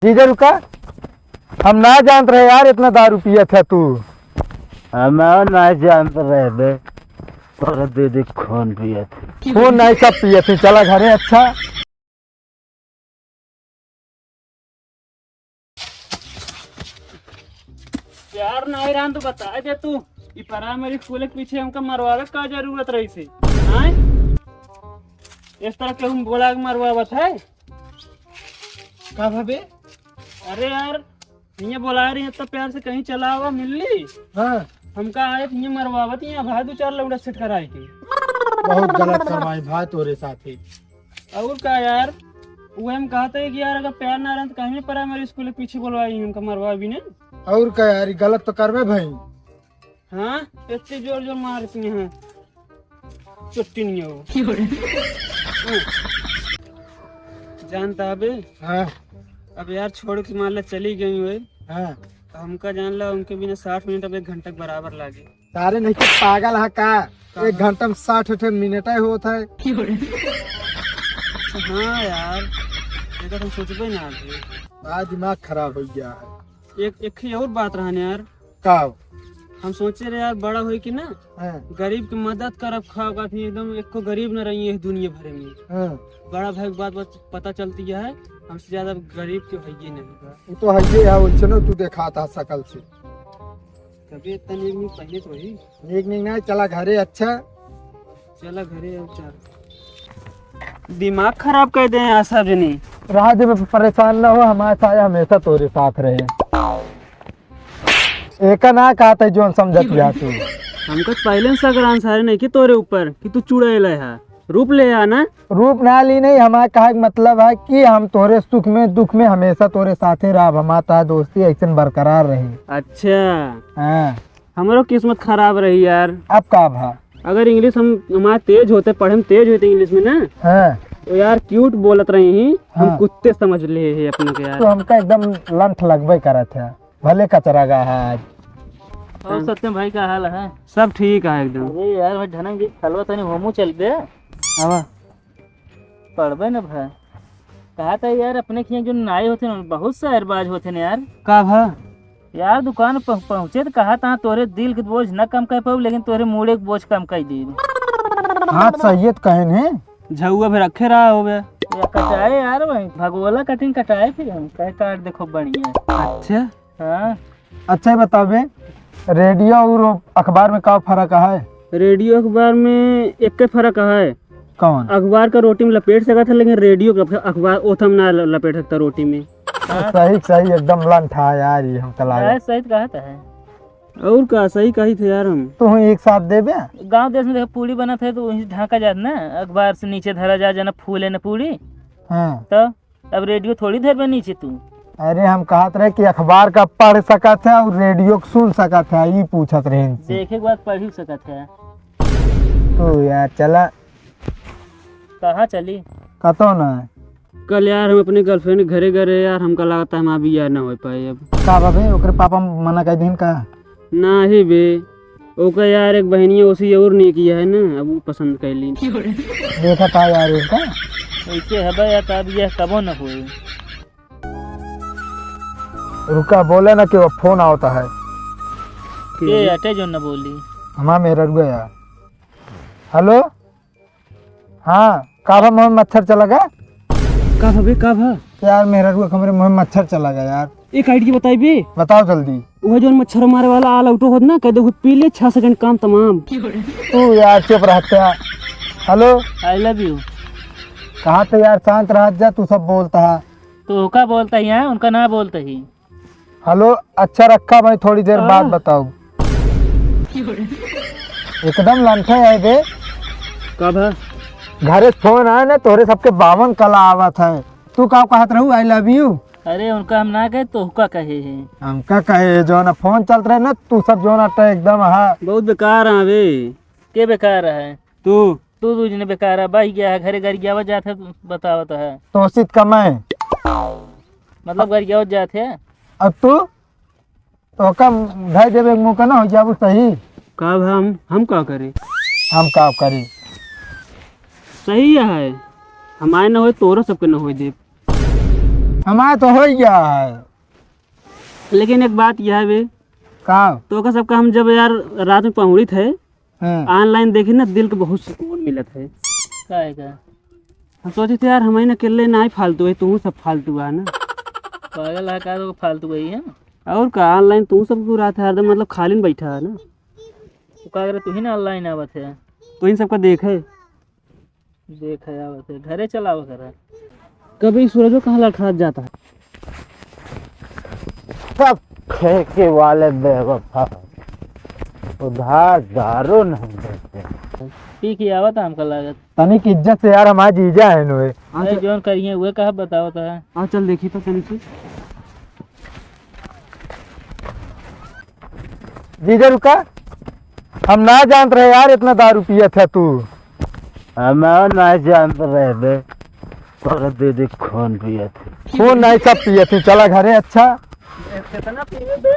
जीजा रुका। हम ना जानते रहे यार इतना दारू पिया था तू। हम ना जानते रहे बे, पर दीदी खून पिया थी। खून नहीं सब पिए थे। चला घरे। अच्छा यार नहीं रहा तो बता दे तू। ई परा मेरी स्कूल के पीछे हमका मरवावे का जरूरत रही से। हैं इस तरह के हम बोला के मरवावत है का भाभी? अरे यार ये बोला रही है तो प्यार से कहीं चला हुआ मिल ली। हाँ हमका आए ये मरवावत यहाँ भाई दो चार लौड़ा सेट कराए के। बहुत गलत करवाई भाई तोरे साथ ही। और का यार वो हम कहते हैं कि यार अगर प्यार ना रहा तो कहीं परा मेरे स्कूल के पीछे बोलवाई हमका मरवा भी नहीं। और क्या यार गलत तो करवे भाई। हाँ इतनी जोर जोर मारती हैं चुट्टी नहीं हो जानता बे। हाँ अब यार छोड़ के मान ला चली गई हुए हाँ तो हमका जान ला उनके बिना 60 मिनट अब 1 घंटा के बराबर लागे। सारे नहीं तो पागल है का। 1 घंटा में 60 मिनट होता है। हाँ यार लेकिन हम सोचबे ना आगे। आज दिमाग खराब हो गया है। एक ही और बात रहने यार। का हम सोचे रहे यार बड़ा हुई कि ना हाँ गरीब की मदद करब खाओगा फिर एकदम एक को गरीब न रही है दुनिया भर में। हाँ बड़ा भाई बात पता चलती है हमसे ज्यादा गरीब के भैया नहीं बा। वो तो है ये है। वो चलो तू देखा था शकल से। कभी इतना नहीं पहले तो ही नीक नीक नहीं चला घरे। अच्छा चला घरे और चार दिमाग खराब कर दे यार सब जनी। राह जब परेशान ना हो हमारे साथ हमेशा तोरे साथ रहे। एक ना कहा था जो समझत या तू। हमको पहले से अगर आंसर नहीं कि तोरे ऊपर कि तू चुड़ैल है रूप ले आना। रूप ना ली नहीं। हमारा कहा मतलब है कि हम तोरे सुख में दुख में हमेशा तोरे साथे रह। हमारा दोस्ती ऐसे बरकरार रही। अच्छा हाँ हमारो किस्मत खराब रही यार। अब का भा अगर इंग्लिश हम हमारा तेज होते पढ़े में तेज होते इंग्लिश में ना हाँ तो यार क्यूट बोलत रही ही हम हाँ। कुत्ते समझ ले है अपने के यार। तो हमका एकदम लंठ लगबे करा था। भले कचरा गा है आज। और सत्यम भाई का हाल है? सब ठीक है एकदम। अरे यार भाई धनंग जी खलवा तनी होमू चल बे। आवा पढ़बे न भाई। कहा था यार अपने खिया जो नाई होते न बहुत शायरबाज होते न यार। का भा यार दुकान पहुँचे तो कहा था तोरे दिल के बोझ न कम कर पाऊ लेकिन तोरे मूड़े के बोझ कम कर दी। हाँ सही कहन है। झुआ भी रखे रहा हो गया। या कटाए यार भाई भगोला कटिंग कटाए फिर हम कहे काट देखो बढ़िया। अच्छा हाँ अच्छा बतावे रेडियो और अखबार में का फर्क है? रेडियो अखबार में एक के फर्क है। कौन? अखबार का रोटी में लपेट सकता था लेकिन रेडियो का अखबार ओथम ना लपेट सकता रोटी में। सही सही एकदम लंठ है यार। ये हम कला सही कहा था है। और का सही कही थे यार हम। तू एक साथ देबे। गांव देश में देखो पूड़ी बना था तो वहीं ढाका जाता ना अखबार से नीचे धरा जा जाना फूले न पूड़ी। हाँ तो अब रेडियो थोड़ी देर में नीचे तू। अरे हम कहत रहे कि अखबार का पढ़ सकत है और रेडियो को सुन सकत है। ये पूछत रहे इनसे। देखे के बाद पढ़ ही सकत है। तो यार चला कहाँ चली? कतो ना कल यार हम अपने गर्लफ्रेंड के घरे गए यार हमका लगता है हम अभी यार ना हो पाए अब। का बाबे ओकरे पापा मना कर दिन का ना ही बे ओका यार एक बहनिया उसी और नहीं किया है ना अब वो पसंद कर ली। देखा था यार इसका। ऐसे है या तब यह कबो न हुई। रुका बोले ना कि वो फोन आता है। ये अटे जो न बोली। हमारा मेरा गया। हेलो हाँ का भा मुँह में मच्छर चला गया। का भा बे का भा यार मेरा हमारे मुँह में मच्छर चला गया यार। एक आइडिया बताई बे। बताओ जल्दी। वो जो मच्छर मारे वाला आल आउटो होता ना कह दो पी ले 6 सेकंड काम तमाम। तू यार चुप रहता। Hello I love you. कहा तो यार शांत रह जा। तू सब बोलता है। तो का बोलता ही है उनका ना बोलता ही। हेलो अच्छा रखा भाई थोड़ी देर बाद बताओ। एकदम लंठे है बे। का भा घरे फोन आया ना तोरे सबके 52 कला आवत है। तू का कहत रहू आई लव यू। अरे उनका हम ना कहे तो हुका कहे है। हमका कहे जो ना फोन चलत रहे ना तू सब जो ना एकदम हाँ बहुत बेकार है बे। के बेकार है? तू तू दूजने बेकार है भाई गया है घरे घर गया जाते बतावत है। तोसित कमाए मतलब घर गया जाते है। अब तू तो कम ढाई देवे मुँह का ना हो जाबू सही। का भा हम का करे। हम का करी। सही है हमारे न हो तोरा सबके न हो दे। हमारा तो हो ही गया है। लेकिन एक बात यह है बे, का तो का सबका हम जब यार रात में पहुंची थे, हाँ। ऑनलाइन देखे ना, दिल को बहुत सुकून मिला था। का है का हम सोचे थे यार हमें अकेले ना ही फालतू है, तू सब फालतू है ना। पागल है का, तो फालतू वही है। और का ऑनलाइन तू सब को रात है हरदम, मतलब खाली में बैठा है ना, तो का करे, तू ही ना ऑनलाइन आवत है। तो इन सबका देखे। देख है आवत है, घरे चलाव कर। कभी सूरजो कहाँ लड़खड़ा जाता है। सब ठेके वाले बेवफा, उधार दारू नहीं देते। ठीक ही आवत है हमका लागत। तनिक इज्जत से यार, हमारा जीजा है नो। अरे जोन करिए वो कहा बताओ तो है। हाँ चल देखी तो तनी से। जीजा रुका, हम ना जानते रहे यार इतना दारू पिया था तू। हम नहीं जानते रहे बे, पर दीदी खून पिए थे। खून नहीं सब पिए थे, चला घरे। अच्छा कितना पीवे बे?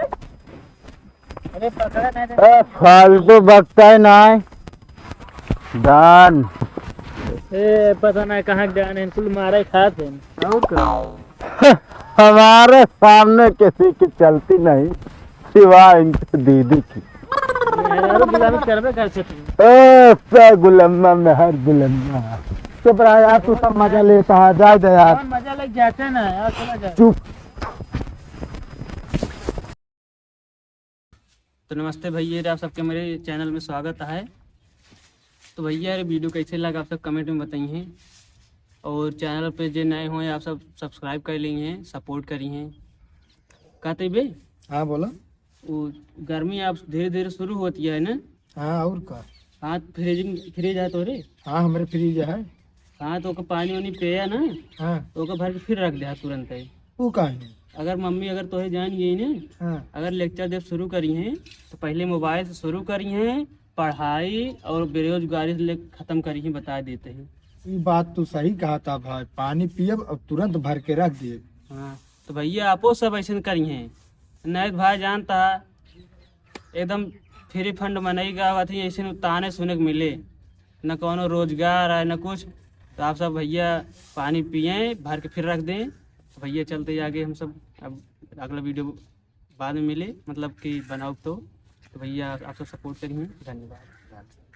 अरे पकड़ा नहीं ए, फालतू बकता है नहीं दान। ए पता नहीं कहाँ जान है, कुल मारे खाते हैं। और का हमारे सामने किसी की चलती नहीं सिवाय इनकी दीदी की। यार गुलामी करबे कर से तू। ए गुलम्मा में हर गुलम्मा। चुप रहा यार, तू सब मजा लेता है। जाए दे यार, कौन मजा लग जाते ना यार, चला जा। चुप। तो नमस्ते भैया, आप सबके मेरे चैनल में स्वागत है। तो भैया यार वीडियो कैसे लगा आप सब कमेंट में बताइए, और चैनल पे जो नए हुए आप सब सब्सक्राइब कर लिए हैं, सपोर्ट करी हैं। कहते बे हाँ बोला। वो गर्मी आप धीरे धीरे शुरू होती है ना। हाँ और का। हाँ फ्रिज है तो रे। हाँ हमारे फ्रिज है। हाँ तो ओका पानी वानी पिया ना, हाँ तो ओका भर के फिर रख दे तुरंत ही। वो का है। अगर मम्मी अगर तोहे जान गई ना, हाँ अगर लेक्चर जब शुरू करी हैं तो पहले मोबाइल से शुरू करी हैं, पढ़ाई और बेरोजगारी से खत्म करी हैं, बता देते हैं। ये बात तो सही कहा था भाई, पानी पियब और तुरंत भर के रख दिए। हाँ तो भैया आपो सब ऐसे करी हैं। नहीं भाई जानता है एकदम फ्री फंड मनई का बात है, ऐसे ताने सुने को मिले न, कोनो रोजगार है न कुछ। तो आप सब भैया पानी पिए भर के फिर रख दें। तो भैया चलते आगे हम सब, अब अगला वीडियो बाद में मिले, मतलब कि बनाओ तो भैया आप सब सपोर्ट करिए। धन्यवाद।